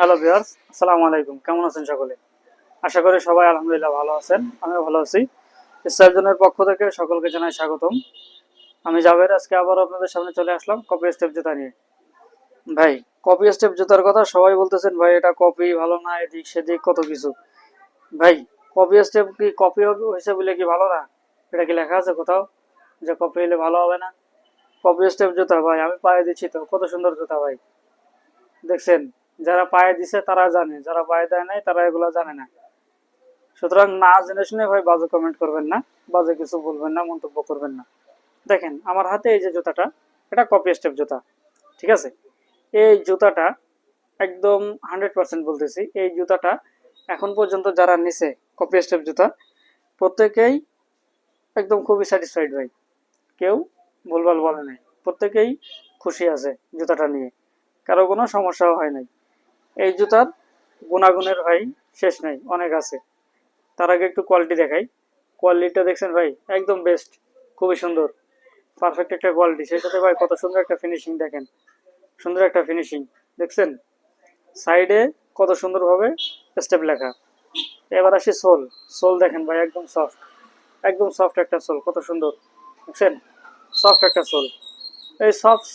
Hello viewers, আসসালামু আলাইকুম। কেমন আছেন সকলে? আশা করি সবাই আলহামদুলিল্লাহ ভালো আছেন। আমিও ভালো আছি। স্টাইল জোনের পক্ষ থেকে সকলকে জানাই স্বাগতম। আমি জাভেদ, আজকে আবারও আপনাদের সামনে চলে আসলাম কপি স্টেপ জুতা নিয়ে। ভাই, কপি স্টেপ জুতার কথা সবাই বলতেছেন, ভাই এটা কপি ভালো না, এদিক সেদিক কত কিছু। ভাই, কপি স্টেপ কি কপি হয়েছে বলে কি ভালো না? এটা কি লেখা আছে কোথাও যে কপি হলে ভালো হবে না? কপি স্টেপ জুতা ভাই, আমি পায়ে দিচ্ছি তো, কত সুন্দর জুতা ভাই। দেখছেন, যারা পায়ে দিছে তারা জানে, যারা পায়ে দেয় নাই তারা এগুলো জানে না। সুতরাং না জেনে শুনে ভাই বাজে কমেন্ট করবেন না, বাজে কিছু বলবেন না, মন্তব্য করবেন না। দেখেন আমার হাতে এই যে জুতাটা, এটা কপি স্টেপ জুতা, ঠিক আছে? এই জুতাটা একদম 100% বলতেছি, এই জুতাটা এখন পর্যন্ত যারা নিছে কপি স্টেপ জুতা, প্রত্যেকেই একদম খুবই স্যাটিসফাইড ভাই। কেউ ভুলভাল বলে নাই, প্রত্যেকেই খুশি আছে জুতাটা নিয়ে, কারো কোনো সমস্যাও হয় নাই। এই জুতার গুণাগুণের ভাই শেষ নাই, অনেক আছে। তার আগে একটু কোয়ালিটি দেখাই। কোয়ালিটিটা দেখছেন ভাই, একদম বেস্ট, খুবই সুন্দর, পারফেক্ট একটা কোয়ালিটি। সেই সাথে ভাই কত সুন্দর একটা ফিনিশিং দেখেন, সুন্দর একটা ফিনিশিং দেখছেন। সাইডে কত সুন্দরভাবে স্টেপ লেখা। এবার আসি সোল। সোল দেখেন ভাই, একদম সফট, একদম সফট একটা সোল, কত সুন্দর দেখছেন, সফট একটা সোল। এই সফট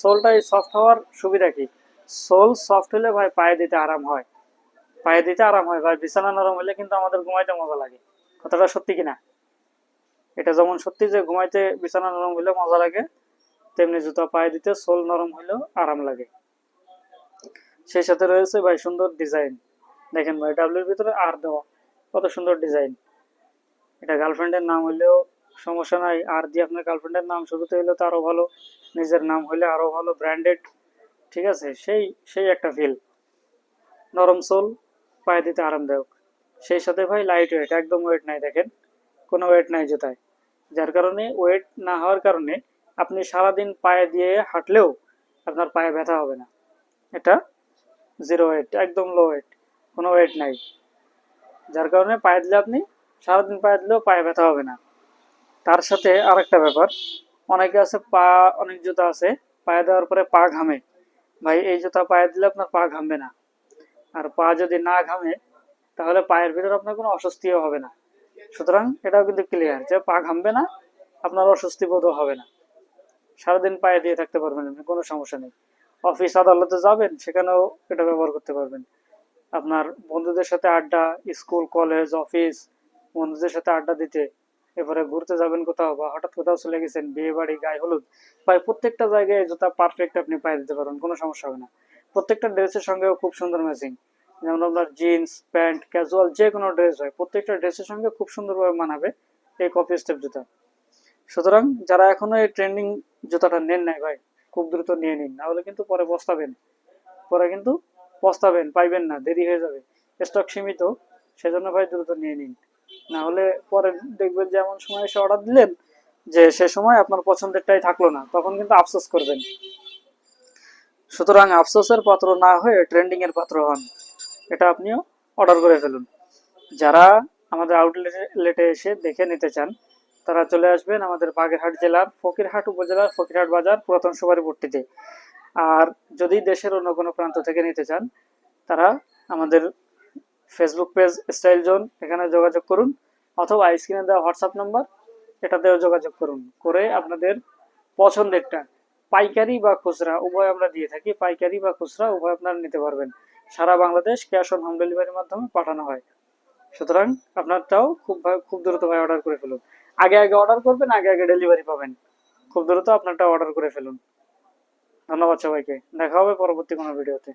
সোলটা, এই সফট হওয়ার সুবিধা কি? সোল সফট হলে ভাই পায়ে দিতে আরাম হয়, পায়ে দিতে আরাম হয় ভাই। বিছানা নরম হলে কিন্তু আমাদের ঘুমাইতে মজা লাগে, কথাটা সত্যি কিনা? এটা যেমন সত্যি যে ঘুমাইতে বিছানা নরম হইলে মজা লাগে, তেমনি জুতা পায়ে দিতে সোল নরম হইলেও আরাম লাগে। সেই সাথে রয়েছে ভাই সুন্দর ডিজাইন। দেখেন ভাই, ডাব্লিউর ভিতরে আর দেওয়া, কত সুন্দর ডিজাইন। এটা গার্লফ্রেন্ডের নাম হইলেও সমস্যা নাই, আর দিয়ে আপনার গার্লফ্রেন্ডের নাম শুরুতে হইলে তো আরো ভালো, নিজের নাম হইলে আরো ভালো, ব্র্যান্ডেড, ঠিক আছে? সেই সেই একটা ফিল। নরম সোল, পায়ে দিতে আরামদায়ক। সেই সাথে ভাই লাইট ওয়েট, একদম ওয়েট নাই, দেখেন কোনো ওয়েট নাই জুতায়। যার কারণে, ওয়েট না হওয়ার কারণে আপনি সারাদিন পায়ে দিয়ে হাঁটলেও আপনার পায়ে ব্যথা হবে না। এটা জিরো ওয়েট, একদম লো ওয়েট, কোনো ওয়েট নাই। যার কারণে পায়ে দিলে আপনি সারাদিন পায়ে দিলেও পায়ে ব্যথা হবে না। তার সাথে আর একটা ব্যাপার, অনেকে আছে পা, অনেক জুতা আছে পায়ে দেওয়ার পরে পা ঘামে। ভাই, এই জুতা পায়ে দিলে আপনার পা ঘামবে না। আর পা যদি না ঘামে তাহলে পায়ের ভিতরে আপনার কোনো অস্বস্তিও হবে না। সুতরাং এটাও কিন্তু ক্লিয়ার যে পা ঘামবে না, আপনার অস্বস্তি বোধও হবে না, সারাদিন পায়ে দিয়ে থাকতে পারবেন, আপনি কোনো সমস্যা নেই। অফিস আদালতে যাবেন, সেখানেও এটা ব্যবহার করতে পারবেন। আপনার বন্ধুদের সাথে আড্ডা, স্কুল কলেজ অফিস, বন্ধুদের সাথে আড্ডা দিতে, এরপরে ঘুরতে যাবেন কোথাও, বা হঠাৎ কোথাও চলে গেছেন, বিয়ে বাড়ি, গায়ে হলুদ, প্রায় প্রত্যেকটা জায়গায় জুতা পারফেক্ট আপনি পায়ে দিতে পারবেন, কোনো সমস্যা হবে না। প্রত্যেকটা ড্রেসের সঙ্গেও খুব সুন্দর ম্যাচিং। যেমন আপনার জিন্স প্যান্ট ক্যাজুয়াল যে কোনো ড্রেস হয়, প্রত্যেকটা ড্রেসের সঙ্গে খুব সুন্দরভাবে মানাবে এই কপি স্টেপ জুতা। সুতরাং যারা এখনো এই ট্রেন্ডিং জুতাটা নেন নাই ভাই, খুব দ্রুত নিয়ে নিন, না হলে কিন্তু পরে পস্তাবেন, পরে কিন্তু পস্তাবেন, পাইবেন না, দেরি হয়ে যাবে। স্টক সীমিত, সেজন্য ভাই দ্রুত নিয়ে নিন, না হলে পরে দেখবেন যে এমন সময় এসে অর্ডার দিলেন যে সে সময় আপনার পছন্দেরটাই থাকলো না, তখন কিন্তু আফসোস করবেন। সুতরাং আফসোসের পাত্র না হয়ে ট্রেন্ডিং এর পাত্র হন, এটা আপনিও অর্ডার করে ফেলুন। যারা আমাদের আউটলেটে এসে দেখে নিতে চান, তারা চলে আসবেন আমাদের বাগেরহাট জেলার ফকিরহাট উপজেলার ফকিরহাট বাজার পুরাতন সুপারিপট্টিতে। আর যদি দেশের অন্য কোনো প্রান্ত থেকে নিতে চান, তারা আমাদের ফেসবুক পেজ স্টাইল জোন, এখানে যোগাযোগ করুন, অথবা স্ক্রিনে দেওয়া হোয়াটসঅ্যাপ নাম্বার, এটাতেও যোগাযোগ করুন, করে আপনাদের পছন্দেরটা পাইকারি বা খুচরা উভয় আমরা দিয়ে থাকি, পাইকারি বা খুচরা উভয় আপনারা নিতে পারবেন। সারা বাংলাদেশ ক্যাশ অন হোম ডেলিভারির মাধ্যমে পাঠানো হয়। সুতরাং আপনারটাও খুব দ্রুত ভাই অর্ডার করে ফেলুন। আগে আগে অর্ডার করবেন, আগে আগে ডেলিভারি পাবেন। খুব দ্রুত আপনারটা অর্ডার করে ফেলুন। ধন্যবাদ সবাইকে, দেখা হবে পরবর্তী কোনো ভিডিওতে।